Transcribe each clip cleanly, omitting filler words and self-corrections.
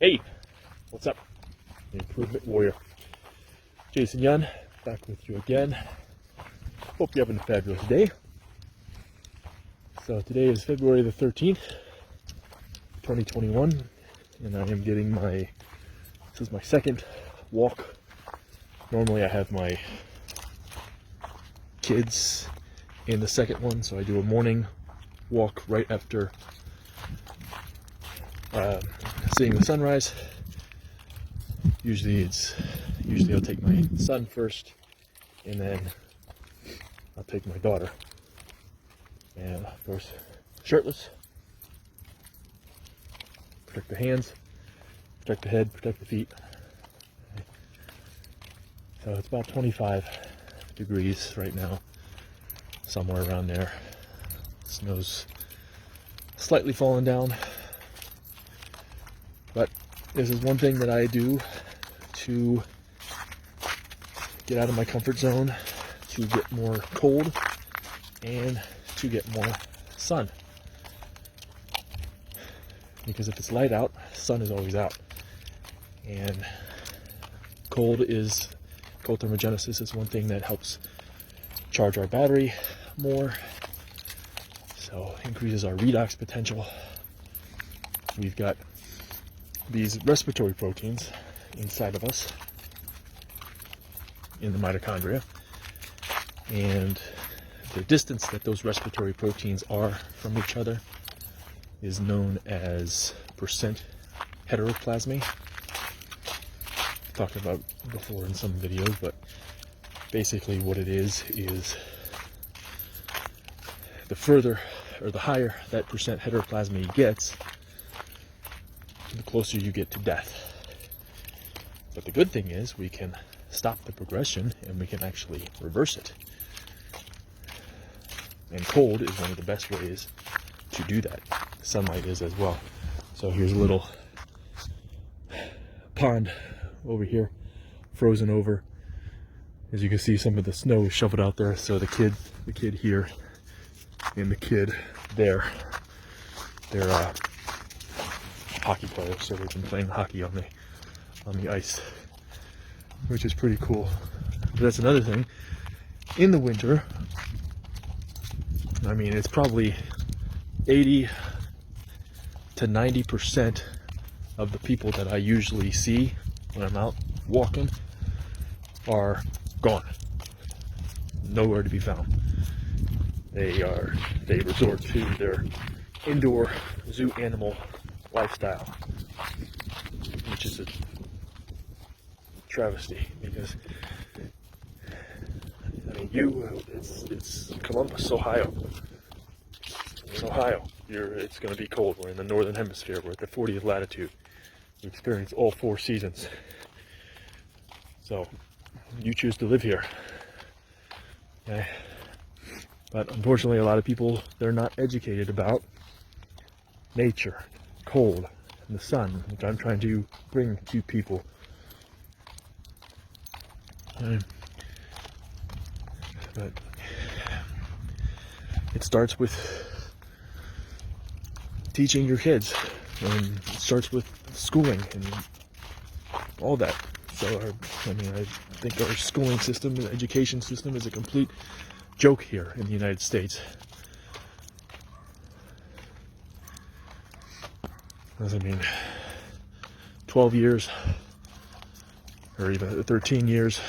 Hey, what's up? The Improvement Warrior. Jason Yun, back with you again. Hope you're having a fabulous day. So today is February the 13th, 2021, and I am getting this is my second walk. Normally I have my kids in the second one, so I do a morning walk right after seeing the sunrise. Usually I'll take my son first, and then I'll take my daughter. And of course, shirtless. Protect the hands, protect the head, protect the feet. So it's about 25 degrees right now, somewhere around there. Snow's slightly falling down. But this is one thing that I do to get out of my comfort zone, to get more cold, and to get more sun. Because if it's light out, sun is always out. And cold thermogenesis is one thing that helps charge our battery more. So increases our redox potential. We've got these respiratory proteins inside of us in the mitochondria, and the distance that those respiratory proteins are from each other is known as percent heteroplasmy. Talked about before in some videos, but basically what it is the further or the higher that percent heteroplasmy gets, the closer you get to death. But the good thing is we can stop the progression and we can actually reverse it. And cold is one of the best ways to do that. Sunlight is as well. So here's a little pond over here, frozen over. As you can see, some of the snow is shoveled out there. So the kid here and the kid there, they're hockey players, so they've been playing hockey on the ice, which is pretty cool. But that's another thing. In the winter, I mean, it's probably 80 to 90% of the people that I usually see when I'm out walking are gone. Nowhere to be found. They resort to their indoor zoo animal lifestyle, which is a travesty, because I mean, it's Columbus, Ohio. In Ohio, it's going to be cold. We're in the northern hemisphere. We're at the 40th latitude. We experience all 4 seasons. So you choose to live here. Okay. But unfortunately, a lot of people, they're not educated about nature, cold, and the sun, which I'm trying to bring to people. But it starts with teaching your kids, and it starts with schooling and all that. So I think our schooling system, the education system, is a complete joke here in the United States. Because 12 years or even 13 years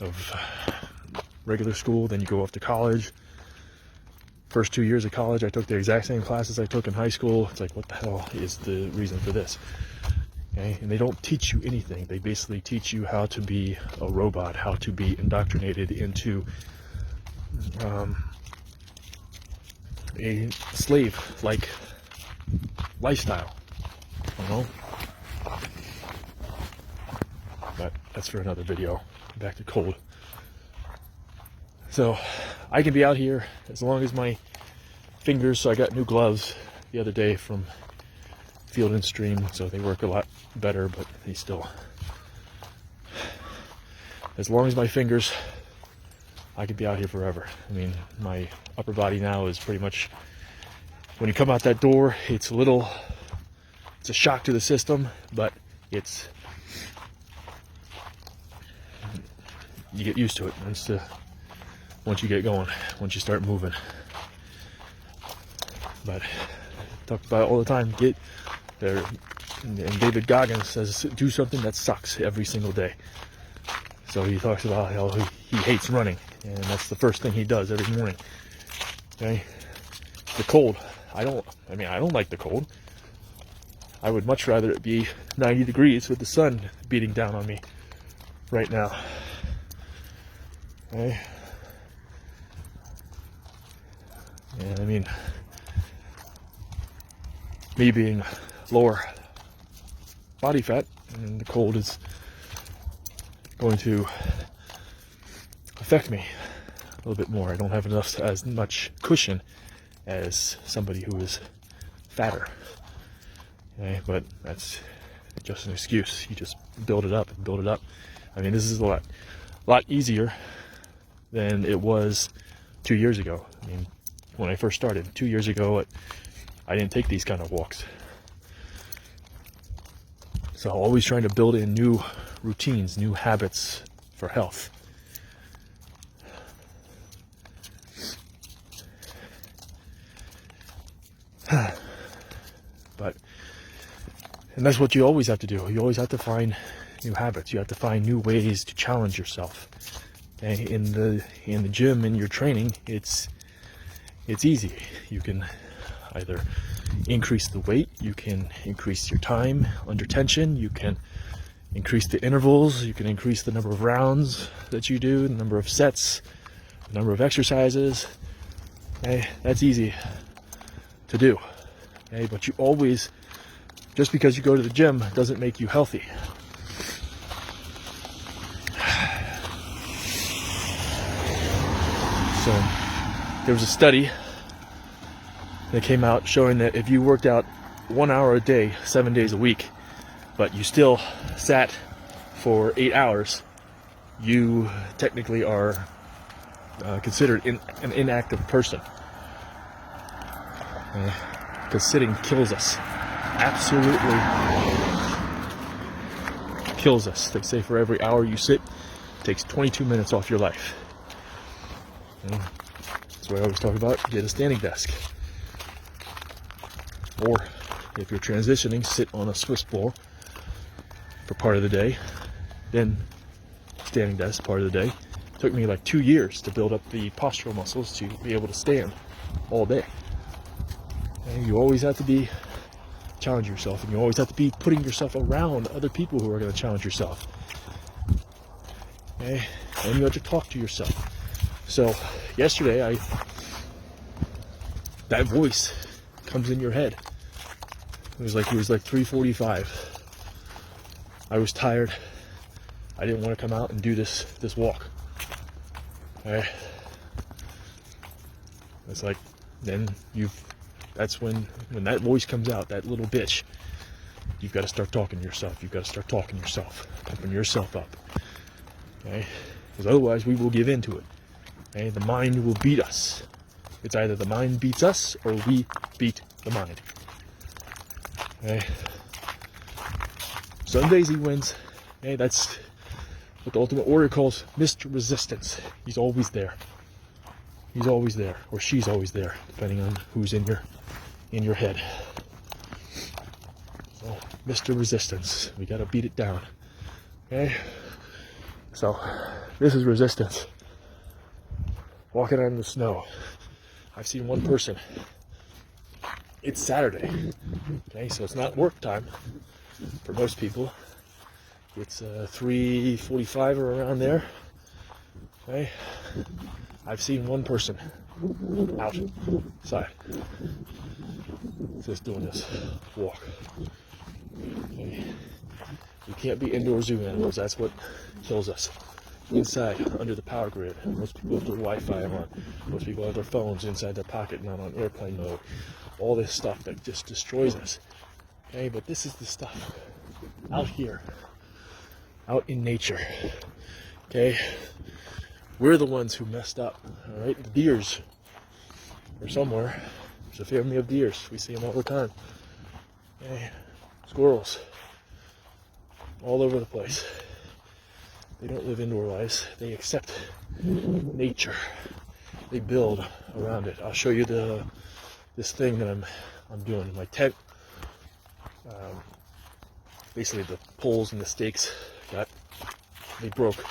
of regular school, then you go off to college. First 2 years of college, I took the exact same classes I took in high school. It's like, what the hell is the reason for this? Okay? And they don't teach you anything. They basically teach you how to be a robot, how to be indoctrinated into a slave-like lifestyle. You know? But that's for another video. Back to cold. So I can be out here as long as my fingers, so I got new gloves the other day from Field and Stream, so they work a lot better, but they still, as long as my fingers, I could be out here forever. I mean, my upper body now is pretty much, when you come out that door, it's a little a shock to the system, but it's, you get used to it once you get going, once you start moving. But I talk about it all the time. Get there, and David Goggins says, do something that sucks every single day. So he talks about how he hates running, and that's the first thing he does every morning. Okay, the cold. I don't like the cold. I would much rather it be 90 degrees with the sun beating down on me right now. Okay. And I mean, me being lower body fat, and the cold is going to affect me a little bit more. I don't have as much cushion as somebody who is fatter. Okay, but that's just an excuse. You just build it up and build it up. I mean, this is a lot easier than it was 2 years ago. I mean, when I first started 2 years ago, I didn't take these kind of walks. So always trying to build in new routines, new habits for health. And that's what you always have to do. You always have to find new habits. You have to find new ways to challenge yourself. Okay? In the gym, in your training, it's easy. You can either increase the weight, you can increase your time under tension, you can increase the intervals, you can increase the number of rounds that you do, the number of sets, the number of exercises. Okay? That's easy to do. Okay? But you always, just because you go to the gym doesn't make you healthy. So there was a study that came out showing that if you worked out 1 hour a day, 7 days a week, but you still sat for 8 hours, you technically are considered an inactive person. Because sitting kills us. Absolutely kills us. They say for every hour you sit, it takes 22 minutes off your life. That's what I always talk about. Get a standing desk. Or if you're transitioning, sit on a Swiss floor for part of the day, then standing desk part of the day. It took me like 2 years to build up the postural muscles to be able to stand all day. And you always have to challenge yourself, and you always have to be putting yourself around other people who are going to challenge yourself. Okay? And you have to talk to yourself. So yesterday, that voice comes in your head. It was like 3:45. I was tired. I didn't want to come out and do this walk. Okay? It's like, then that's when that voice comes out, that little bitch, you've got to start talking to yourself. You've got to start talking to yourself, pumping yourself up. Okay? Because otherwise we will give in to it. Okay? The mind will beat us. It's either the mind beats us or we beat the mind. Okay? Some days he wins. Okay? That's what the Ultimate Warrior calls Mr. Resistance. He's always there. He's always there, or she's always there, depending on who's in your head. So, Mr. Resistance, we gotta beat it down. Okay? So, this is resistance. Walking on the snow. I've seen one person. It's Saturday. Okay, so it's not work time for most people. It's 3:45 or around there. Okay? I've seen one person outside just doing this walk. Okay. You can't be indoor zoo animals. That's what kills us. Inside, under the power grid. Most people have their Wi-Fi on. Most people have their phones inside their pocket, not on airplane mode. All this stuff that just destroys us. Okay, but this is the stuff out here, out in nature. Okay, we're the ones who messed up. All right, the deers are somewhere. There's a family of deers. We see them all the time. Okay, Squirrels. All over the place. They don't live indoor lives. They accept nature. They build around it. I'll show you this thing that I'm doing. My tent. Basically, the poles and the stakes they broke.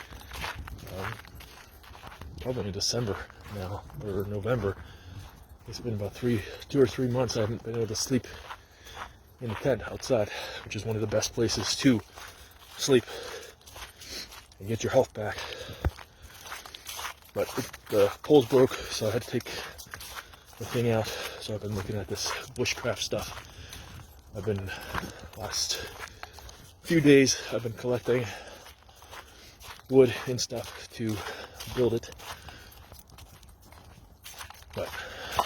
Probably in December now or November. It's been about 2 or 3 months I haven't been able to sleep in the tent outside, which is one of the best places to sleep and get your health back. But the poles broke, so I had to take the thing out. So I've been looking at this bushcraft stuff. I've been last few days I've been collecting wood and stuff to build it. But I'm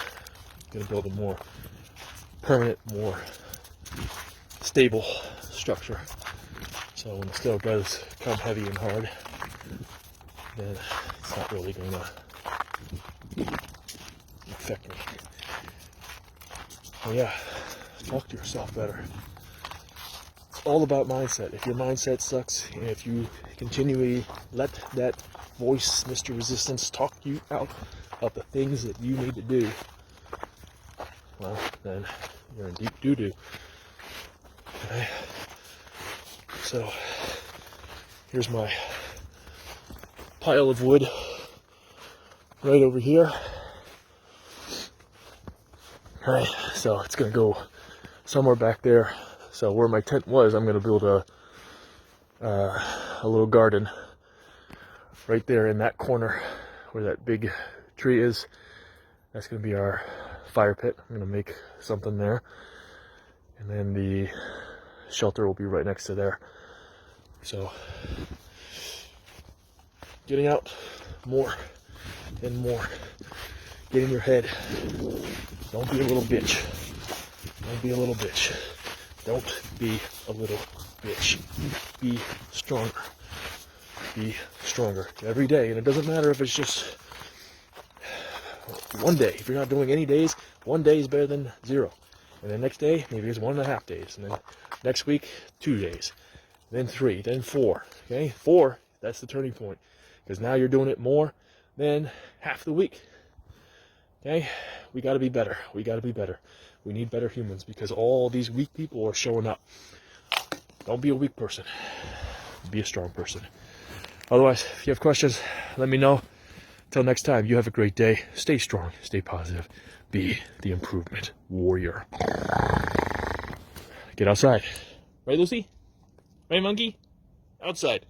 gonna build a more permanent, more stable structure. So when the snow does come heavy and hard, then it's not really gonna affect me. Well, yeah, talk to yourself better. It's all about mindset. If your mindset sucks, and if you continually let that voice, Mr. Resistance, talk you out of the things that you need to do, well, then you're in deep doo-doo. Okay? So, here's my pile of wood right over here. Alright, so it's going to go somewhere back there. So where my tent was, I'm going to build a little garden right there in that corner where that big tree is. That's going to be our fire pit. I'm going to make something there. And then the shelter will be right next to there. So, getting out more and more. Get in your head. Don't be a little bitch. Don't be a little bitch. Don't be a little bitch. Be stronger. Be stronger every day. And it doesn't matter if it's just one day. If you're not doing any days, one day is better than 0. And then next day, maybe it's 1.5 days. And then next week, 2 days. Then 3, then 4. Okay? 4, that's the turning point. Because now you're doing it more than half the week. Okay? We got to be better. We got to be better. We need better humans because all these weak people are showing up. Don't be a weak person. Be a strong person. Otherwise, if you have questions, let me know. Until next time, you have a great day. Stay strong. Stay positive. Be the improvement warrior. Get outside. Right, Lucy? Right, monkey? Outside.